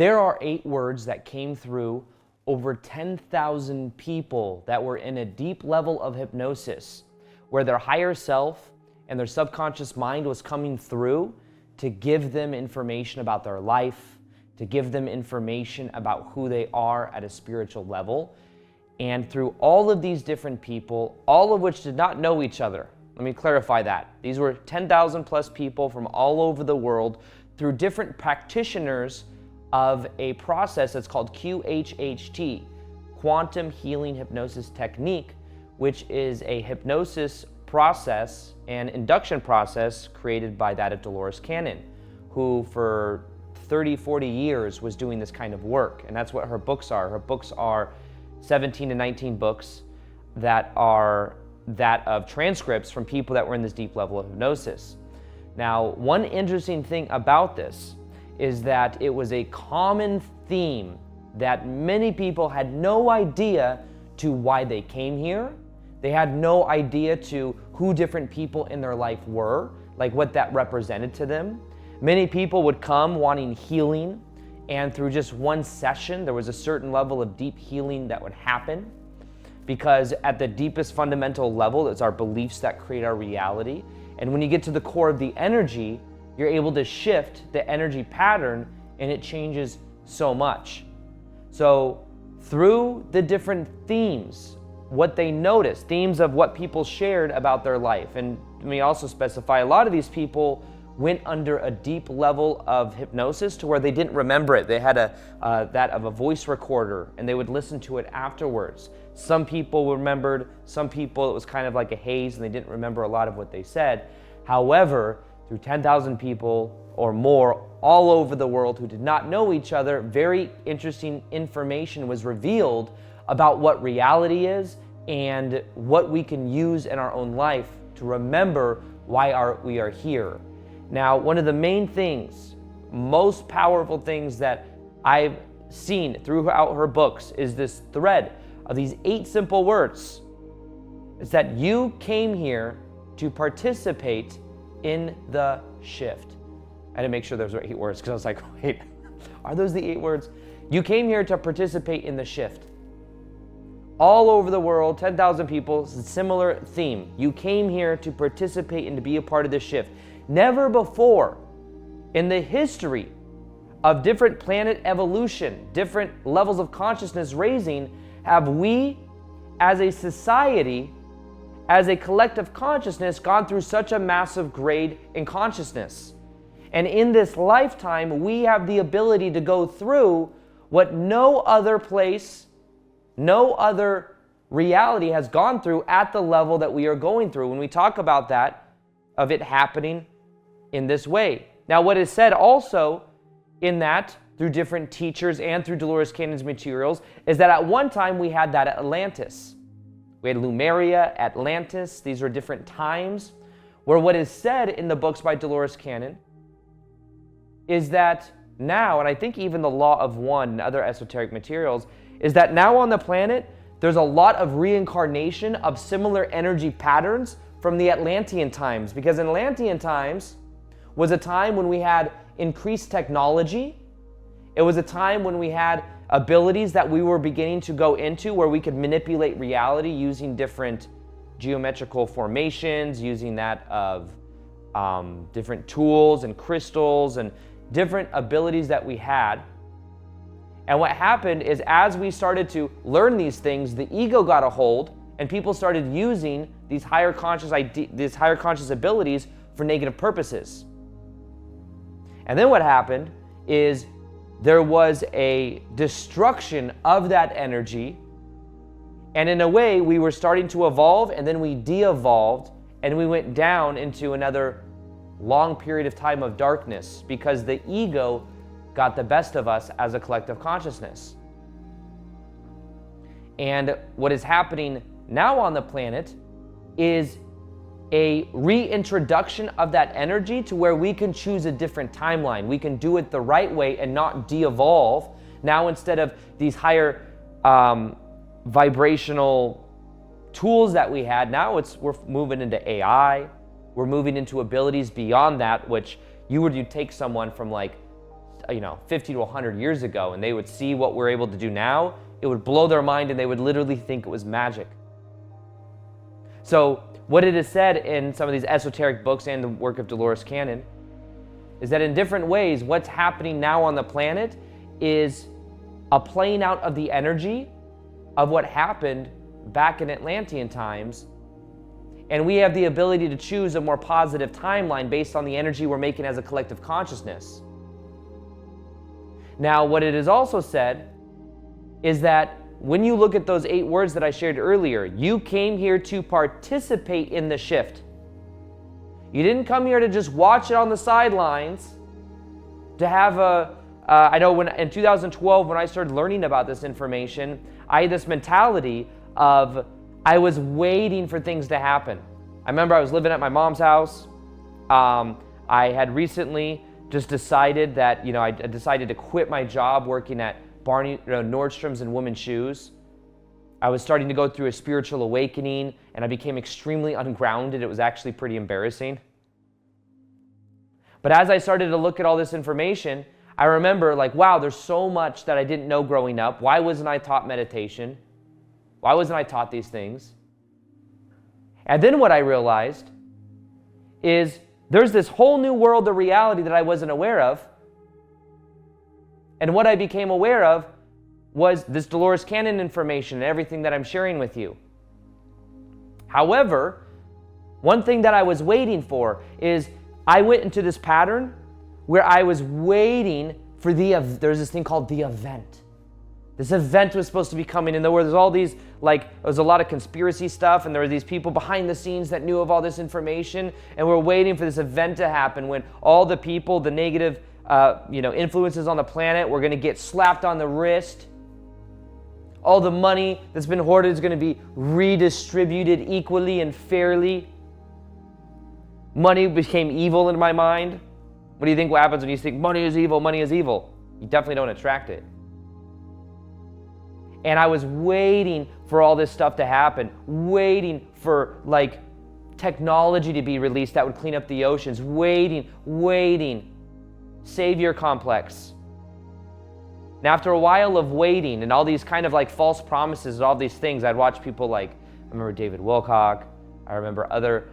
There are 8 words that came through over 10,000 people that were in a deep level of hypnosis, where their higher self and their subconscious mind was coming through to give them information about their life, to give them information about who they are at a spiritual level. And through all of these different people, all of which did not know each other, let me clarify that. These were 10,000 plus people from all over the world through different practitioners of a process that's called QHHT, Quantum Healing Hypnosis Technique, which is a hypnosis process and induction process created by that of Dolores Cannon, who for 30, 40 years was doing this kind of work. And that's what her books are. Her books are 17 to 19 books that are that of transcripts from people that were in this deep level of hypnosis. Now, one interesting thing about this is that it was a common theme that many people had no idea to why they came here. They had no idea to who different people in their life were, like what that represented to them. Many people would come wanting healing, and through just one session, there was a certain level of deep healing that would happen, because at the deepest fundamental level, it's our beliefs that create our reality. And when you get to the core of the energy, you're able to shift the energy pattern, and it changes so much. So through the different themes, what they noticed, themes of what people shared about their life. And let me also specify, a lot of these people went under a deep level of hypnosis to where they didn't remember it. They had that of a voice recorder, and they would listen to it afterwards. Some people remembered, some people it was kind of like a haze and they didn't remember a lot of what they said. However, through 10,000 people or more all over the world who did not know each other, very interesting information was revealed about what reality is and what we can use in our own life to remember why we are here. Now, one of the main things, most powerful things that I've seen throughout her books is this thread of these 8 simple words. It's that you came here to participate in the shift. I had to make sure those were 8 words, because I was like, wait, are those the 8 words? You came here to participate in the shift. All over the world, 10,000 people, similar theme. You came here to participate and to be a part of the shift. Never before in the history of different planet evolution, different levels of consciousness raising, have we as a society, as a collective consciousness, gone through such a massive grade in consciousness. And in this lifetime, we have the ability to go through what no other place, no other reality has gone through at the level that we are going through. When we talk about that, of it happening in this way. Now, what is said also in that, through different teachers and through Dolores Cannon's materials, is that at one time we had that Atlantis. We had Lemuria, Atlantis. These are different times where what is said in the books by Dolores Cannon is that now, and I think even the Law of One and other esoteric materials, is that now on the planet, there's a lot of reincarnation of similar energy patterns from the Atlantean times. Because in Atlantean times was a time when we had increased technology. It was a time when we had abilities that we were beginning to go into where we could manipulate reality using different geometrical formations, using that of different tools and crystals and different abilities that we had. And what happened is, as we started to learn these things, the ego got a hold and people started using these higher conscious abilities for negative purposes. And then what happened is there was a destruction of that energy, and in a way we were starting to evolve, and then we de-evolved and we went down into another long period of time of darkness because the ego got the best of us as a collective consciousness. And what is happening now on the planet is a reintroduction of that energy to where we can choose a different timeline. We can do it the right way and not de-evolve. Now, instead of these higher vibrational tools that we had, now we're moving into AI. We're moving into abilities beyond that, which you take someone from like 50 to 100 years ago, and they would see what we're able to do now, it would blow their mind and they would literally think it was magic. So what it is said in some of these esoteric books and the work of Dolores Cannon is that in different ways, what's happening now on the planet is a playing out of the energy of what happened back in Atlantean times. And we have the ability to choose a more positive timeline based on the energy we're making as a collective consciousness. Now, what it is also said is that when you look at those 8 words that I shared earlier, you came here to participate in the shift. You didn't come here to just watch it on the sidelines, to have I know in 2012, when I started learning about this information, I had this mentality of I was waiting for things to happen. I remember I was living at my mom's house. I had recently just decided that, I decided to quit my job working at Nordstrom's and women's shoes. I was starting to go through a spiritual awakening, and I became extremely ungrounded. It was actually pretty embarrassing. But as I started to look at all this information, I remember wow, there's so much that I didn't know growing up. Why wasn't I taught meditation? Why wasn't I taught these things? And then what I realized is there's this whole new world of reality that I wasn't aware of. And what I became aware of was this Dolores Cannon information and everything that I'm sharing with you. However, one thing that I was waiting for is I went into this pattern where I was waiting for there's this thing called the event. This event was supposed to be coming in, where there's all these, there was a lot of conspiracy stuff, and there were these people behind the scenes that knew of all this information, and we're waiting for this event to happen when all the people, the negative influences on the planet were going to get slapped on the wrist. All the money that's been hoarded is going to be redistributed equally and fairly. Money became evil in my mind. What do you think happens when you think money is evil, money is evil? You definitely don't attract it. And I was waiting for all this stuff to happen, waiting for technology to be released that would clean up the oceans, waiting. Savior complex. And after a while of waiting and all these kind of false promises and all these things, I'd watch people I remember David Wilcock, I remember other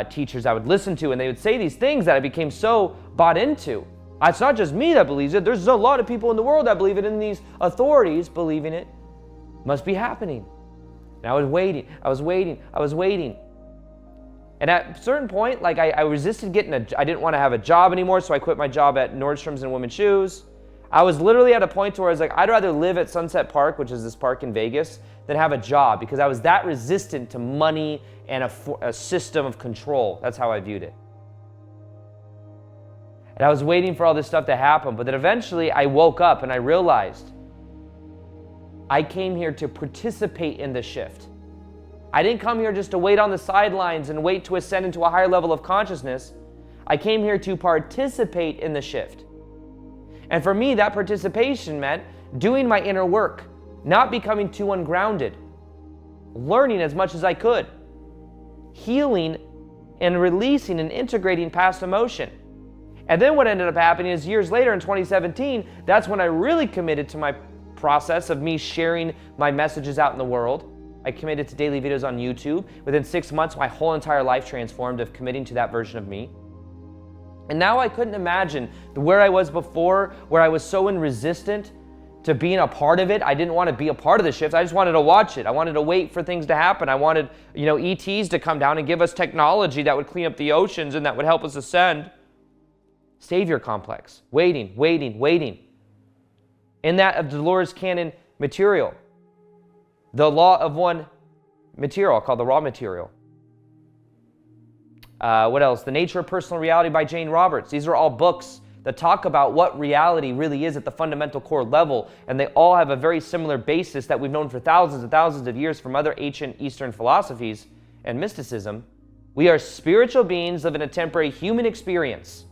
teachers I would listen to, and they would say these things that I became so bought into. It's not just me that believes it. There's a lot of people in the world that believe it, and these authorities believing it must be happening. And I was waiting. And at a certain point, I resisted I didn't want to have a job anymore, so I quit my job at Nordstrom's and women's shoes. I was literally at a point where I was I'd rather live at Sunset Park, which is this park in Vegas, than have a job, because I was that resistant to money and a system of control. That's how I viewed it. And I was waiting for all this stuff to happen, but then eventually I woke up and I realized I came here to participate in the shift. I didn't come here just to wait on the sidelines and wait to ascend into a higher level of consciousness. I came here to participate in the shift. And for me, that participation meant doing my inner work, not becoming too ungrounded, learning as much as I could, healing and releasing and integrating past emotion. And then what ended up happening is years later in 2017, that's when I really committed to my process of me sharing my messages out in the world. I committed to daily videos on YouTube. Within 6 months, my whole entire life transformed of committing to that version of me. And now I couldn't imagine where I was before, where I was so resistant to being a part of it. I didn't want to be a part of the shift. I just wanted to watch it. I wanted to wait for things to happen. I wanted, ETs to come down and give us technology that would clean up the oceans and that would help us ascend. Savior complex. Waiting. In that of Dolores Cannon material. The Law of One material, called the raw material. What else? The Nature of Personal Reality by Jane Roberts. These are all books that talk about what reality really is at the fundamental core level, and they all have a very similar basis that we've known for thousands and thousands of years from other ancient Eastern philosophies and mysticism. We are spiritual beings living a temporary human experience,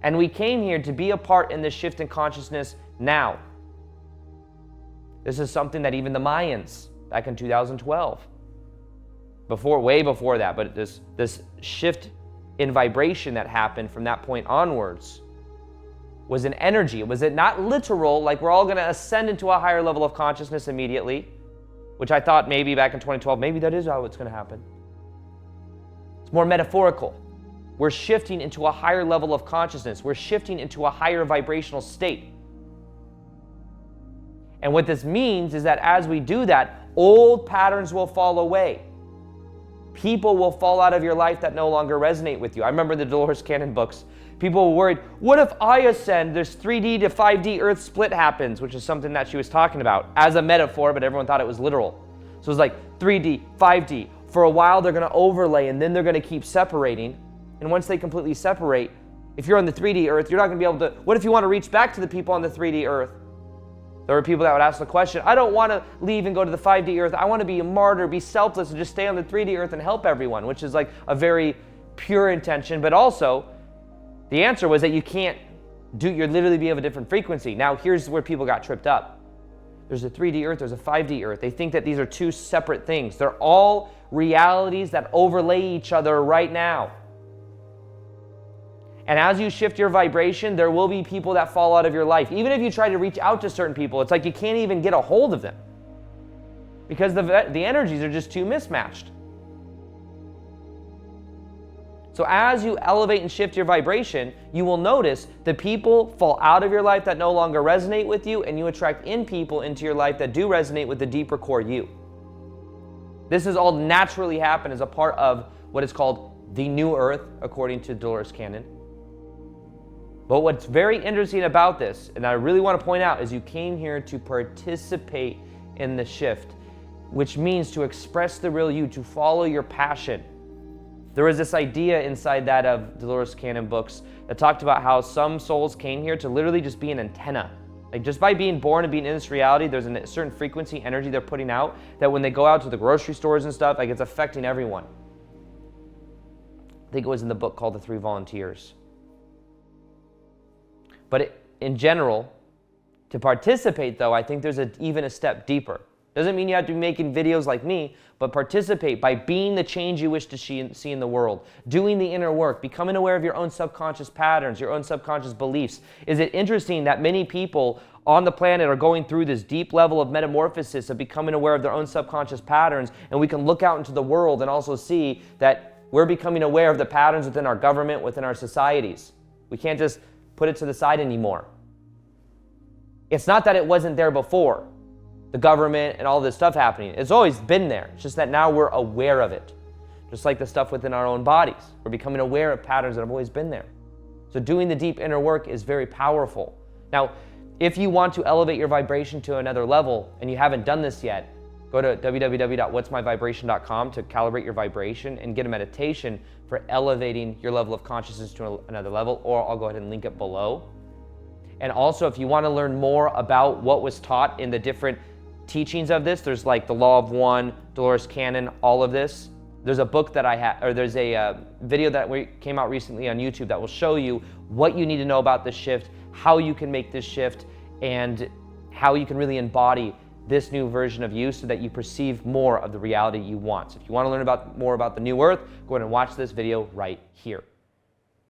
and we came here to be a part in this shift in consciousness now. This is something that even the Mayans, back in 2012, way before that, but this shift in vibration that happened from that point onwards was an energy. Was it not literal, like we're all going to ascend into a higher level of consciousness immediately, which I thought maybe back in 2012, maybe that is how it's going to happen. It's more metaphorical. We're shifting into a higher level of consciousness. We're shifting into a higher vibrational state. And what this means is that as we do that, old patterns will fall away. People will fall out of your life that no longer resonate with you. I remember the Dolores Cannon books. People were worried, what if I ascend, this 3D to 5D earth split happens, which is something that she was talking about as a metaphor, but everyone thought it was literal. So it was like 3D, 5D. For a while, they're going to overlay, and then they're going to keep separating. And once they completely separate, if you're on the 3D earth, you're not going to be able to, what if you want to reach back to the people on the 3D earth? There were people that would ask the question, I don't want to leave and go to the 5D earth. I want to be a martyr, be selfless, and just stay on the 3D earth and help everyone, which is like a very pure intention. But also, the answer was that you can't you're literally be of a different frequency. Now, here's where people got tripped up. There's a 3D earth, there's a 5D earth. They think that these are two separate things. They're all realities that overlay each other right now. And as you shift your vibration, there will be people that fall out of your life. Even if you try to reach out to certain people, it's like you can't even get a hold of them because the energies are just too mismatched. So as you elevate and shift your vibration, you will notice the people fall out of your life that no longer resonate with you, and you attract in people into your life that do resonate with the deeper core you. This has all naturally happened as a part of what is called the new earth, according to Dolores Cannon. But what's very interesting about this, and I really want to point out, is you came here to participate in the shift, which means to express the real you, to follow your passion. There was this idea inside that of Dolores Cannon books that talked about how some souls came here to literally just be an antenna. Like just by being born and being in this reality, there's a certain frequency energy they're putting out that when they go out to the grocery stores and stuff, like it's affecting everyone. I think it was in the book called The Three Volunteers. But in general, to participate though, I think there's even a step deeper. Doesn't mean you have to be making videos like me, but participate by being the change you wish to see in the world, doing the inner work, becoming aware of your own subconscious patterns, your own subconscious beliefs. Is it interesting that many people on the planet are going through this deep level of metamorphosis of becoming aware of their own subconscious patterns, and we can look out into the world and also see that we're becoming aware of the patterns within our government, within our societies. We can't just put it to the side anymore. It's not that it wasn't there before, the government and all this stuff happening. It's always been there. It's just that now we're aware of it. Just like the stuff within our own bodies. We're becoming aware of patterns that have always been there. So doing the deep inner work is very powerful. Now, if you want to elevate your vibration to another level and you haven't done this yet, go to www.whatsmyvibration.com to calibrate your vibration and get a meditation for elevating your level of consciousness to another level, or I'll go ahead and link it below. And also, if you want to learn more about what was taught in the different teachings of this, there's like the Law of One, Dolores Cannon, all of this. There's a book that I have, or there's a video that came out recently on YouTube that will show you what you need to know about this shift, how you can make this shift, and how you can really embody this new version of you so that you perceive more of the reality you want. So if you want to learn more about the new earth, go ahead and watch this video right here.